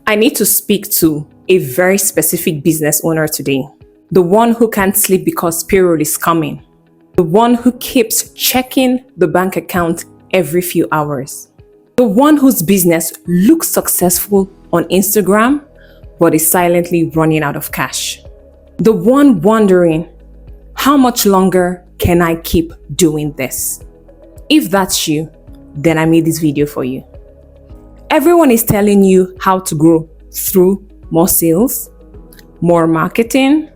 I need to speak to a very specific business owner today. The one who can't sleep because payroll is coming. The one who keeps checking the bank account every few hours. The one whose business looks successful on Instagram, but is silently running out of cash. The one wondering, how much longer can I keep doing this? If that's you, then I made this video for you. Everyone is telling you how to grow through more sales, more marketing,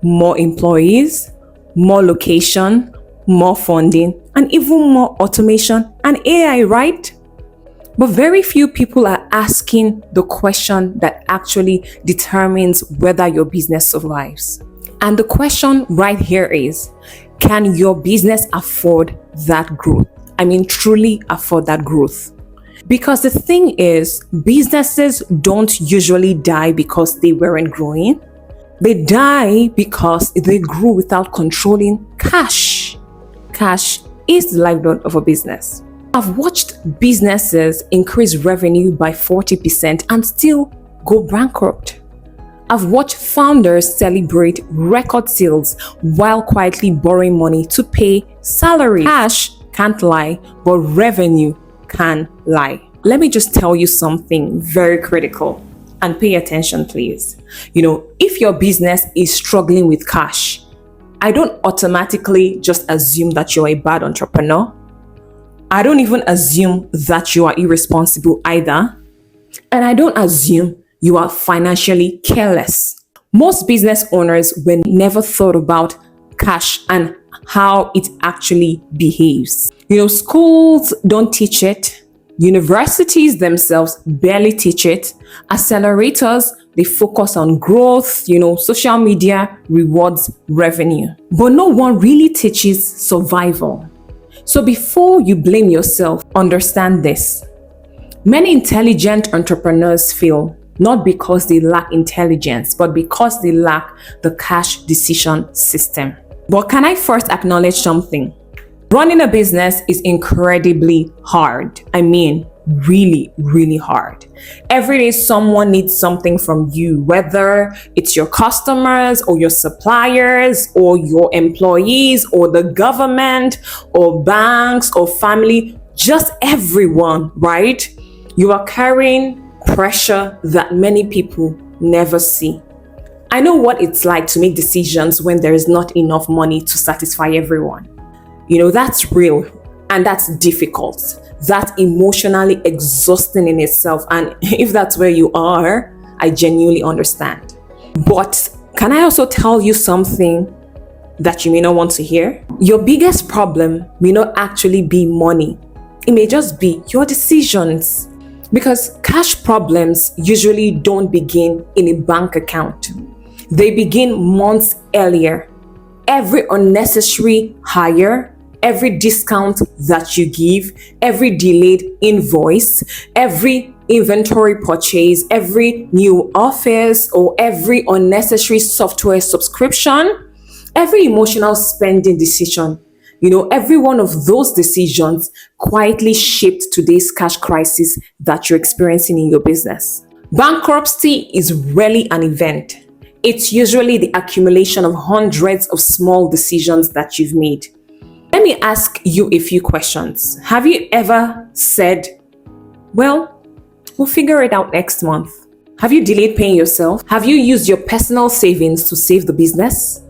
more employees, more location, more funding, and even more automation and AI, right? But very few people are asking the question that actually determines whether your business survives. And the question right here is, can your business afford that growth? I mean, truly afford that growth. Because the thing is, businesses don't usually die because they weren't growing. They die because they grew without controlling cash. Cash is the lifeblood of a business. I've watched businesses increase revenue by 40% and still go bankrupt. I've watched founders celebrate record sales while quietly borrowing money to pay salaries. Cash can't lie, but revenue can lie. Let me just tell you something very critical, and pay attention, please. If your business is struggling with cash, I don't automatically just assume that you're a bad entrepreneur. I don't even assume that you are irresponsible either. And I don't assume you are financially careless. Most business owners were never thought about cash and how it actually behaves. Schools don't teach it. Universities themselves barely teach it. Accelerators, they focus on growth. Social media rewards revenue. But no one really teaches survival. So before you blame yourself, understand this. Many intelligent entrepreneurs fail, not because they lack intelligence, but because they lack the cash decision system. But can I first acknowledge something? Running a business is incredibly hard. I mean, really, really hard. Every day someone needs something from you, whether it's your customers or your suppliers or your employees or the government or banks or family, just everyone, right? You are carrying pressure that many people never see. I know what it's like to make decisions when there is not enough money to satisfy everyone. That's real and that's difficult. That's emotionally exhausting in itself. And if that's where you are, I genuinely understand. But can I also tell you something that you may not want to hear? Your biggest problem may not actually be money. It may just be your decisions. Because cash problems usually don't begin in a bank account. They begin months earlier. Every unnecessary hire, every discount that you give, every delayed invoice, every inventory purchase, every new office, or every unnecessary software subscription, every emotional spending decision, every one of those decisions quietly shaped today's cash crisis that you're experiencing in your business. Bankruptcy is rarely an event. It's usually the accumulation of hundreds of small decisions that you've made. Let me ask you a few questions. Have you ever said, well, we'll figure it out next month? Have you delayed paying yourself? Have you used your personal savings to save the business?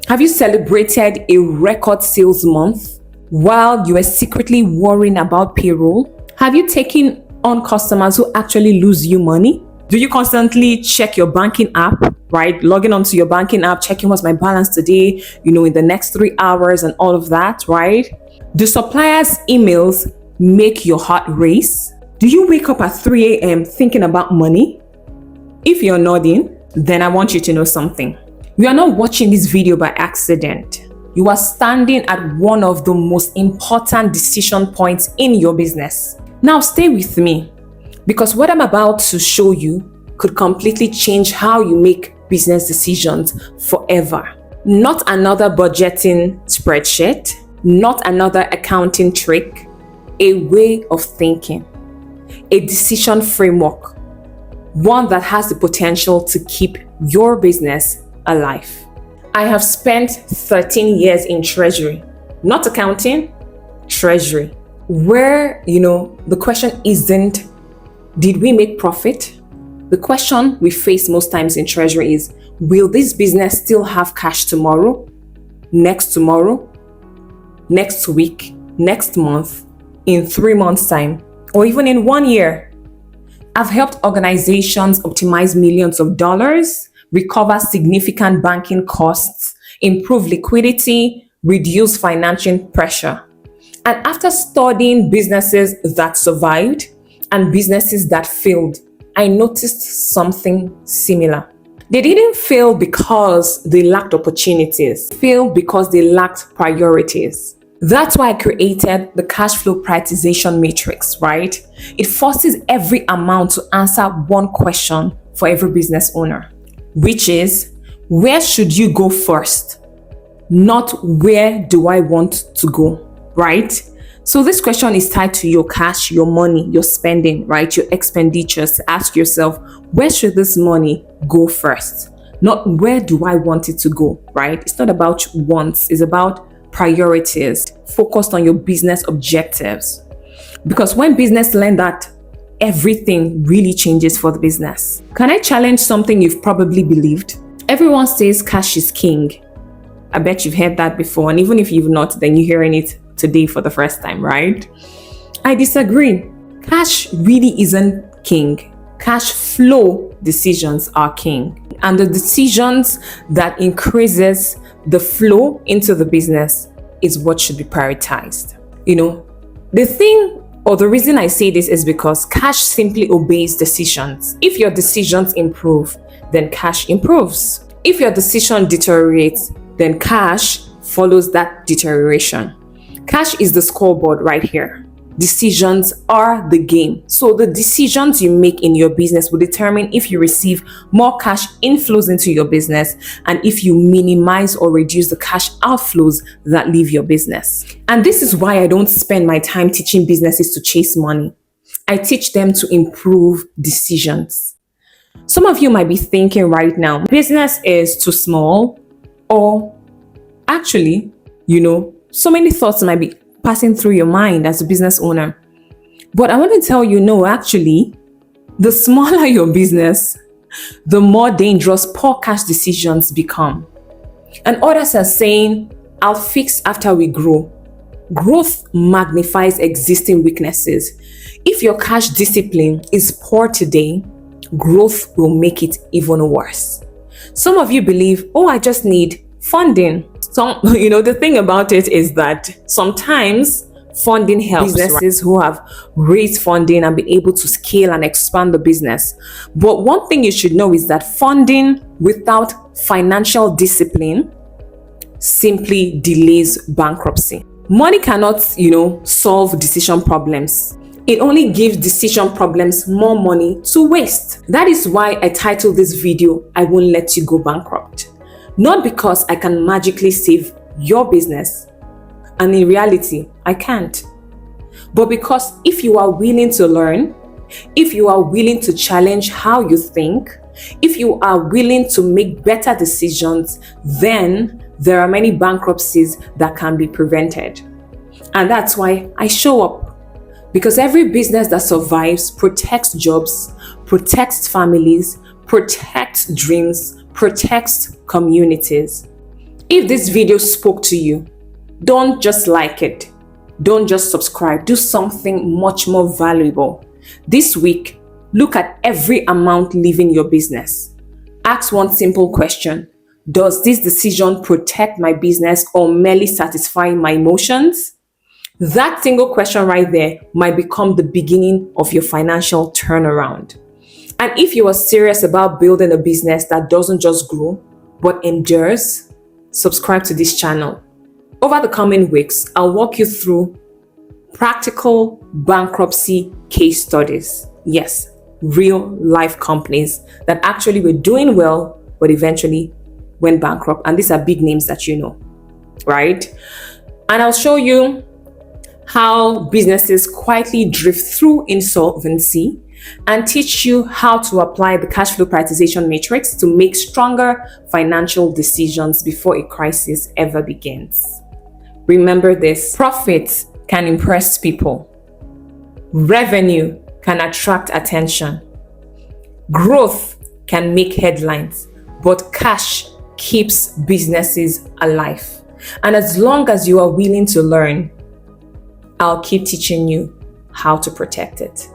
Have you celebrated a record sales month while you were secretly worrying about payroll? Have you taken on customers who actually lose you money? Do you constantly check your banking app, right? Logging onto your banking app, checking what's my balance today, in the next 3 hours and all of that, right? Do suppliers' emails make your heart race? Do you wake up at 3 a.m. thinking about money? If you're nodding, then I want you to know something. You are not watching this video by accident. You are standing at one of the most important decision points in your business. Now stay with me, because what I'm about to show you could completely change how you make business decisions forever. Not another budgeting spreadsheet, not another accounting trick, a way of thinking, a decision framework one that has the potential to keep your business alive. I have spent 13 years in treasury, not accounting, treasury, where, the question isn't, did we make profit? The question we face most times in treasury is, will this business still have cash tomorrow, next week, next month, in 3 months' time, or even in 1 year? I've helped organizations optimize millions of dollars, recover significant banking costs, improve liquidity, reduce financial pressure. And after studying businesses that survived and businesses that failed, I noticed something similar. They didn't fail because they lacked opportunities, they failed because they lacked priorities. That's why I created the cash flow prioritization matrix, right? It forces every amount to answer one question for every business owner, which is, where should you go first? Not where do I want to go, right? So this question is tied to your cash, your money, your spending, right? Your expenditures. Ask yourself, where should this money go first? Not where do I want it to go, right? It's not about wants, it's about priorities, focused on your business objectives. Because when business learn that, everything really changes for the business. Can I challenge something you've probably believed? Everyone says cash is king. I bet you've heard that before, and even if you've not, then you're hearing it today for the first time, right? I disagree. Cash really isn't king. Cash flow decisions are king. And the decisions that increases the flow into the business is what should be prioritized. The thing or the reason I say this is because cash simply obeys decisions. If your decisions improve, then cash improves. If your decision deteriorates, then cash follows that deterioration. Cash is the scoreboard right here. Decisions are the game. So the decisions you make in your business will determine if you receive more cash inflows into your business and if you minimize or reduce the cash outflows that leave your business. And this is why I don't spend my time teaching businesses to chase money. I teach them to improve decisions. Some of you might be thinking right now, business is too small, or actually, so many thoughts might be passing through your mind as a business owner. But I want to tell you, no, actually, the smaller your business, the more dangerous poor cash decisions become. And others are saying, I'll fix after we grow. Growth magnifies existing weaknesses. If your cash discipline is poor today, growth will make it even worse. Some of you believe, I just need funding. The thing about it is that sometimes funding helps businesses who have raised funding and be able to scale and expand the business. But one thing you should know is that funding without financial discipline simply delays bankruptcy. Money cannot, solve decision problems. It only gives decision problems more money to waste. That is why I titled this video, I Won't Let You Go Bankrupt. Not because I can magically save your business, and in reality, I can't. But because if you are willing to learn, if you are willing to challenge how you think, if you are willing to make better decisions, then there are many bankruptcies that can be prevented. And that's why I show up. Because every business that survives protects jobs, protects families, protects dreams, protects communities. If this video spoke to you, don't just like it. Don't just subscribe. Do something much more valuable. This week, look at every amount leaving your business. Ask one simple question. Does this decision protect my business or merely satisfy my emotions? That single question right there might become the beginning of your financial turnaround. And if you are serious about building a business that doesn't just grow, but endures, subscribe to this channel. Over the coming weeks, I'll walk you through practical bankruptcy case studies. Yes, real life companies that actually were doing well, but eventually went bankrupt. And these are big names that you know, right? And I'll show you how businesses quietly drift through insolvency and teach you how to apply the cash flow prioritization matrix to make stronger financial decisions before a crisis ever begins. Remember this: profit can impress people, revenue can attract attention, growth can make headlines, but cash keeps businesses alive. And as long as you are willing to learn, I'll keep teaching you how to protect it.